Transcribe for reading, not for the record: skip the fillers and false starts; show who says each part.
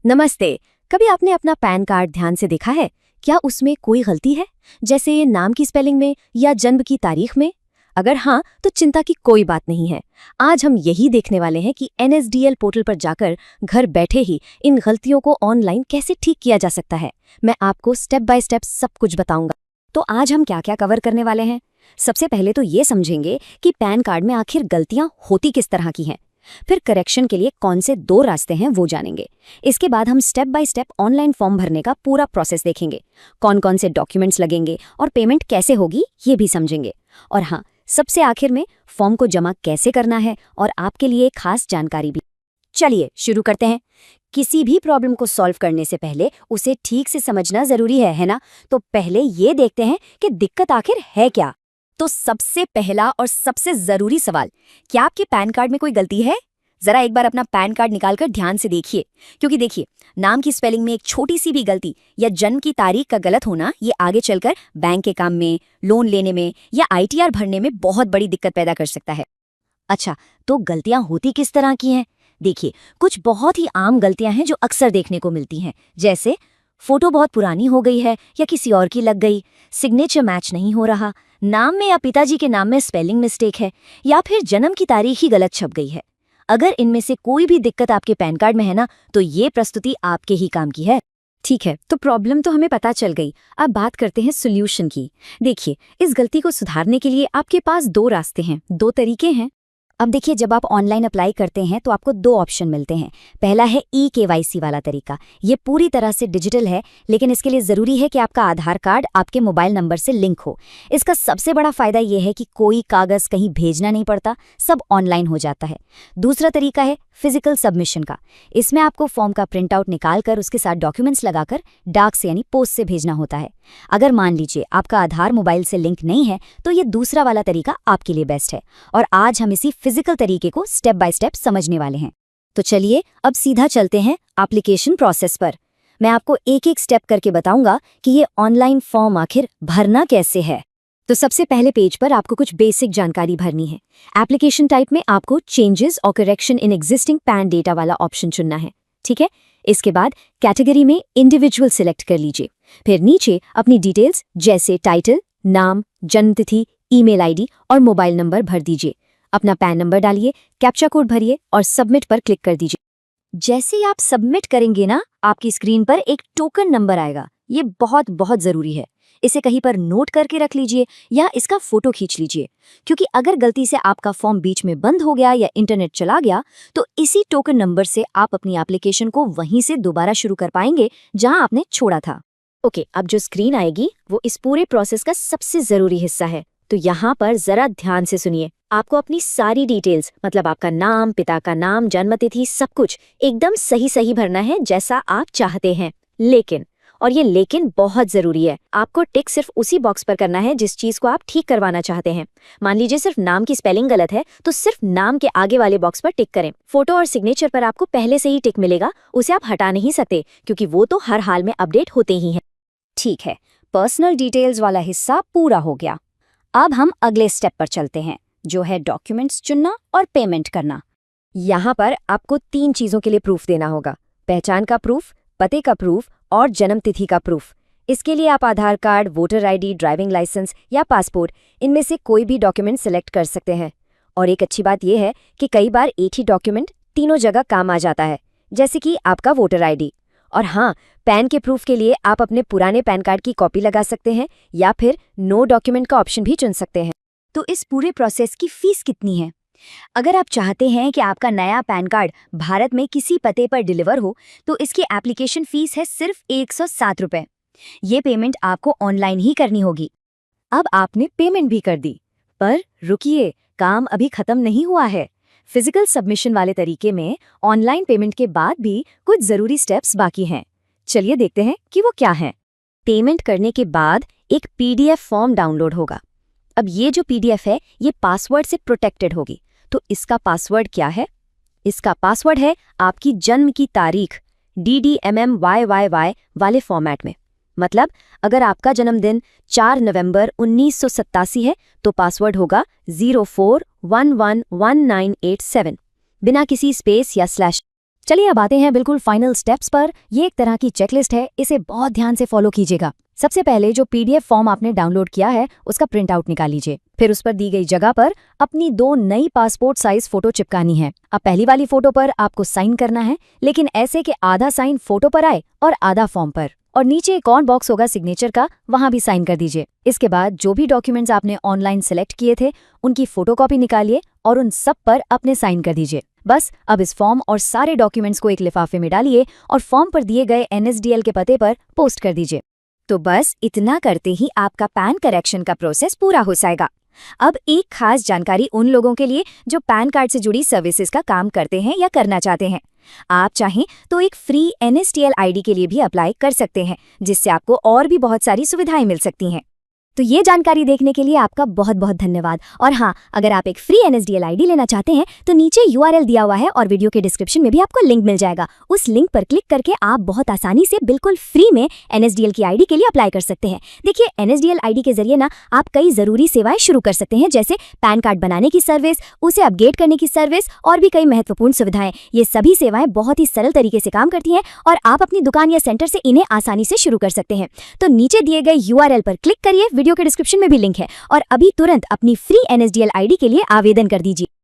Speaker 1: नमस्ते। कभी आपने अपना पैन कार्ड ध्यान से देखा है? क्या उसमें कोई गलती है, जैसे नाम की स्पेलिंग में या जन्म की तारीख में? अगर हाँ, तो चिंता की कोई बात नहीं है। आज हम यही देखने वाले हैं कि NSDL पोर्टल पर जाकर घर बैठे ही इन गलतियों को ऑनलाइन कैसे ठीक किया जा सकता है। मैं आपको स्टेप बाय स्टेप सब कुछ बताऊंगा। तो आज हम क्या क्या कवर करने वाले हैं? सबसे पहले तो ये समझेंगे कि पैन कार्ड में आखिर गलतियां होती किस तरह की हैं। फिर करेक्शन के लिए कौन से 2 रास्ते हैं वो जानेंगे। इसके बाद हम step by step online form भरने का पूरा प्रोसेस देखेंगे। कौन कौन से डॉक्यूमेंट्स लगेंगे और पेमेंट कैसे होगी ये भी समझेंगे। और हाँ, सबसे आखिर में फॉर्म को जमा कैसे करना है और आपके लिए खास जानकारी भी। चलिए शुरू करते हैं। किसी भी प्रॉब्लम को सॉल्व करने से पहले उसे ठीक से समझना जरूरी है ना? तो पहले ये देखते हैं कि दिक्कत आखिर है क्या। तो सबसे पहला और सबसे जरूरी सवाल, क्या आपके पैन कार्ड में कोई गलती है? जरा एक बार अपना पैन कार्ड निकालकर ध्यान से देखिए, क्योंकि देखिए, नाम की स्पेलिंग में एक छोटी सी भी गलती या जन्म की तारीख का गलत होना ये आगे चलकर बैंक के काम में, लोन लेने में या ITR भरने में बहुत बड़ी दिक्कत पैदा कर सकता है। अच्छा, तो गलतियां होती किस तरह की हैं? देखिए, कुछ बहुत ही आम गलतियां हैं जो अक्सर देखने को मिलती हैं, जैसे फोटो बहुत पुरानी हो गई है या किसी और की लग गई, सिग्नेचर मैच नहीं हो रहा, नाम में या पिताजी के नाम में स्पेलिंग मिस्टेक है, या फिर जन्म की तारीख ही गलत छप गई है। अगर इनमें से कोई भी दिक्कत आपके पैन कार्ड में है ना, तो ये प्रस्तुति आपके ही काम की है। ठीक है, तो प्रॉब्लम तो हमें पता चल गई। अब बात करते हैं सोल्यूशन की। देखिए, इस गलती को सुधारने के लिए आपके पास 2 रास्ते हैं, 2 तरीके हैं। अब देखिए, जब आप ऑनलाइन अप्लाई करते हैं तो आपको 2 ऑप्शन मिलते हैं। पहला है eKYC वाला तरीका। ये पूरी तरह से डिजिटल है, लेकिन इसके लिए ज़रूरी है कि आपका आधार कार्ड आपके मोबाइल नंबर से लिंक हो। इसका सबसे बड़ा फ़ायदा ये है कि कोई कागज़ कहीं भेजना नहीं पड़ता, सब ऑनलाइन हो जाता है। दूसरा तरीका है फिजिकल सबमिशन का। इसमें आपको फॉर्म का प्रिंट आउट निकाल कर उसके साथ डॉक्यूमेंट्स लगाकर डाक से यानी पोस्ट से भेजना होता है। अगर मान लीजिए आपका आधार मोबाइल से लिंक नहीं है, तो ये दूसरा वाला तरीका आपके लिए बेस्ट है। और आज हम इसी फिजिकल तरीके को स्टेप बाय स्टेप समझने वाले हैं। तो चलिए अब सीधा चलते हैं एप्लीकेशन प्रोसेस पर। मैं आपको एक एक स्टेप करके बताऊंगा कि ये ऑनलाइन फॉर्म आखिर भरना कैसे है। तो सबसे पहले पेज पर आपको कुछ बेसिक जानकारी भरनी है। एप्लीकेशन टाइप में आपको चेंजेस और correction in existing pan data वाला ऑप्शन चुनना है, ठीक है। इसके बाद कैटेगरी में इंडिविजुअल सिलेक्ट कर लीजिए। फिर नीचे अपनी डिटेल्स जैसे टाइटल, नाम, जन्मतिथि, ईमेल ID और मोबाइल नंबर भर दीजिए। अपना पैन नंबर डालिए, कैप्चा कोड भरिए और सबमिट पर क्लिक कर दीजिए। जैसे ही आप सबमिट करेंगे ना, आपकी स्क्रीन पर एक टोकन नंबर आएगा। ये बहुत बहुत ज़रूरी है। इसे कहीं पर नोट करके रख लीजिए या इसका फोटो खींच लीजिए, क्योंकि अगर गलती से आपका फॉर्म बीच में बंद हो गया या इंटरनेट चला गया, तो इसी टोकन नंबर से आप अपनी एप्लीकेशन को वहीं से दोबारा शुरू कर पाएंगे जहां आपने छोड़ा था। ओके, अब जो स्क्रीन आएगी वो इस पूरे प्रोसेस का सबसे ज़रूरी हिस्सा है। तो यहाँ पर ज़रा ध्यान से सुनिए। आपको अपनी सारी डिटेल्स, मतलब आपका नाम, पिता का नाम, जन्मतिथि, सब कुछ एकदम सही सही भरना है जैसा आप चाहते हैं। लेकिन, और ये लेकिन बहुत ज़रूरी है, आपको टिक सिर्फ उसी बॉक्स पर करना है जिस चीज़ को आप ठीक करवाना चाहते हैं। मान लीजिए सिर्फ नाम की स्पेलिंग गलत है, तो सिर्फ नाम के आगे वाले बॉक्स पर टिक करें। फोटो और सिग्नेचर पर आपको पहले से ही टिक मिलेगा, उसे आप हटा नहीं सकते, क्योंकि वो तो हर हाल में अपडेट होते ही हैं। ठीक है, पर्सनल डिटेल्स वाला हिस्सा पूरा हो गया। अब हम अगले स्टेप पर चलते हैं, जो है डॉक्यूमेंट्स चुनना और पेमेंट करना। यहाँ पर आपको 3 चीज़ों के लिए प्रूफ देना होगा: पहचान का प्रूफ, पते का प्रूफ और जन्म तिथि का प्रूफ। इसके लिए आप Aadhaar card, voter ID, driving licence या पासपोर्ट, इनमें से कोई भी डॉक्यूमेंट सिलेक्ट कर सकते हैं। और एक अच्छी बात यह है कि कई बार एक ही डॉक्यूमेंट तीनों जगह काम आ जाता है, जैसे कि आपका वोटर ID। और हाँ, पैन के प्रूफ के लिए आप अपने पुराने पैन कार्ड की कॉपी लगा सकते हैं या फिर नो डॉक्यूमेंट का ऑप्शन भी चुन सकते हैं। तो इस पूरे प्रोसेस की फीस कितनी है? अगर आप चाहते हैं कि आपका नया पैन कार्ड भारत में किसी पते पर डिलीवर हो, तो इसकी एप्लीकेशन फीस है सिर्फ 107 रुपये। ये पेमेंट आपको ऑनलाइन ही करनी होगी। अब आपने पेमेंट भी कर दी, पर रुकिए, काम अभी खत्म नहीं हुआ है। फिजिकल सबमिशन वाले तरीके में ऑनलाइन पेमेंट के बाद भी कुछ ज़रूरी स्टेप्स बाकी हैं। चलिए देखते हैं कि वो क्या हैं। पेमेंट करने के बाद एक PDF फॉर्म डाउनलोड होगा। अब ये जो PDF है, ये पासवर्ड से प्रोटेक्टेड होगी। तो इसका पासवर्ड क्या है? इसका पासवर्ड है आपकी जन्म की तारीख DDMMYYY वाले फॉर्मेट में। मतलब अगर आपका जन्मदिन 4 नवंबर 1987 है, तो पासवर्ड होगा 04111987, बिना किसी स्पेस या स्लैश। चलिए अब आते हैं बिल्कुल फाइनल स्टेप्स पर। ये एक तरह की चेकलिस्ट है, इसे बहुत ध्यान से फॉलो कीजिएगा। सबसे पहले जो पीडीएफ फॉर्म आपने डाउनलोड किया है उसका प्रिंट आउट निकाल लीजिए। फिर उस पर दी गई जगह पर अपनी 2 नई पासपोर्ट साइज फोटो चिपकानी है। अब पहली वाली फोटो पर आपको साइन करना है, लेकिन ऐसे कि आधा साइन फोटो पर आए और आधा फॉर्म पर। और नीचे एक और बॉक्स होगा सिग्नेचर का, वहां भी साइन कर दीजिए। इसके बाद जो भी डॉक्यूमेंट्स आपने ऑनलाइन सेलेक्ट किए थे उनकी फोटोकॉपी निकालिए और उन सब पर अपने साइन कर दीजिए। बस अब इस फॉर्म और सारे डॉक्यूमेंट्स को एक लिफाफे में डालिए और फॉर्म पर दिए गए NSDL के पते पर पोस्ट कर दीजिए। तो बस इतना करते ही आपका पैन करेक्शन का प्रोसेस पूरा हो जाएगा। अब एक खास जानकारी उन लोगों के लिए जो पैन कार्ड से जुड़ी सर्विसेज का काम करते हैं या करना चाहते हैं। आप चाहें तो एक फ्री NSDL ID के लिए भी अप्लाई कर सकते हैं, जिससे आपको और भी बहुत सारी सुविधाएं मिल सकती हैं। तो ये जानकारी देखने के लिए आपका बहुत बहुत धन्यवाद। और हाँ, अगर आप एक फ्री NSDL ID लेना चाहते हैं तो नीचे URL दिया हुआ है और वीडियो के डिस्क्रिप्शन में भी आपको लिंक मिल जाएगा। उस लिंक पर क्लिक करके आप बहुत आसानी से बिल्कुल फ्री में NSDL की ID के लिए अप्लाई कर सकते हैं। देखिए, NSDL ID के जरिए ना आप कई जरूरी सेवाएं शुरू कर सकते हैं, जैसे पैन कार्ड बनाने की सर्विस, उसे अपडेट करने की सर्विस और भी कई महत्वपूर्ण सुविधाएं। ये सभी सेवाएं बहुत ही सरल तरीके से काम करती हैं और आप अपनी दुकान या सेंटर से इन्हें आसानी से शुरू कर सकते हैं। तो नीचे दिए गए URL पर क्लिक करिए, वीडियो के डिस्क्रिप्शन में भी लिंक है, और अभी तुरंत अपनी फ्री NSDL ID के लिए आवेदन कर दीजिए।